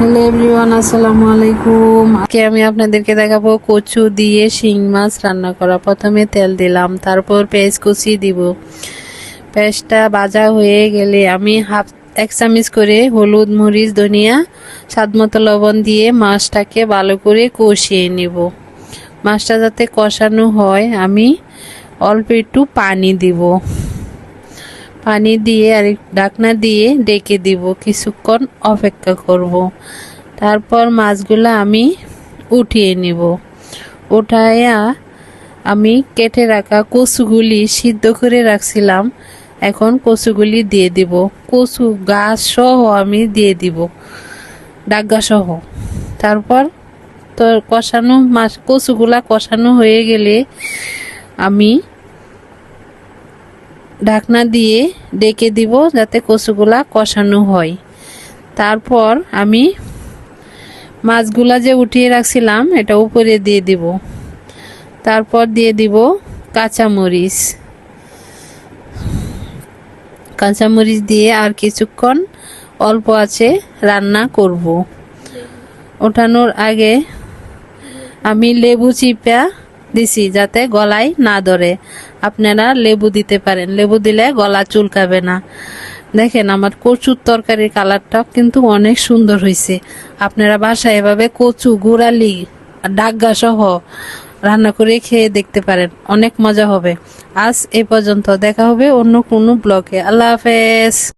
Hello everyone, আসসালামু আলাইকুম। আজকে আমি আপনাদেরকে দেখাবো কচু দিয়ে শিং মাছ রান্না করা। প্রথমে তেল দিলাম, তারপর পেঁয়াজ কুচি দিব। পেঁয়াজটা ভাজা হয়ে গেলে আমি এক চামচ করে হলুদ, মরিচ, ধনিয়া, স্বাদমতো লবণ দিয়ে মাছটাকে ভালো করে কষিয়ে নিব। মাছটা যাতে কষানো হয় আমি অল্প একটু পানি দিব। পানি দিয়ে আর ঢাকনা দিয়ে ডেকে দিব, কিছুক্ষণ অপেক্ষা করব। তারপর মাছগুলো আমি উঠিয়ে নিব। উঠাইয়া আমি কেটে রাখা কচুগুলি সিদ্ধ করে রাখছিলাম, এখন কচুগুলি দিয়ে দিব। কচু গাছ সহ আমি দিয়ে দিব, ডাগা সহ। তারপর তো কষানো মাছ কচুগুলা কষানো হয়ে গেলে আমি ঢাকনা দিয়ে ডেকে দিব যাতে কচুগুলা কষানো হয়। তারপর আমি মাছগুলা যে উঠিয়ে রাখছিলাম এটা উপরে দিয়ে দিব। তারপর দিয়ে দিব কাঁচামরিচ। কাঁচামরিচ দিয়ে আর কিছুক্ষণ অল্প আছে রান্না করব। ওঠানোর আগে আমি লেবু চিপা দিছি যাতে গলায় না ধরে। আপনারা লেবু দিতে পারেন, লেবু দিলে গলা চুলকাবে না। দেখেন আমার কচুর তরকারির কালারটা কিন্তু অনেক সুন্দর হয়েছে। আপনারা বাসায় এভাবে কচু গুড়ালি ডাগা সহ রান্না করে খেয়ে দেখতে পারেন, অনেক মজা হবে। আজ এই পর্যন্ত, দেখা হবে অন্য কোনো ব্লগে। আল্লাহ হাফেজ।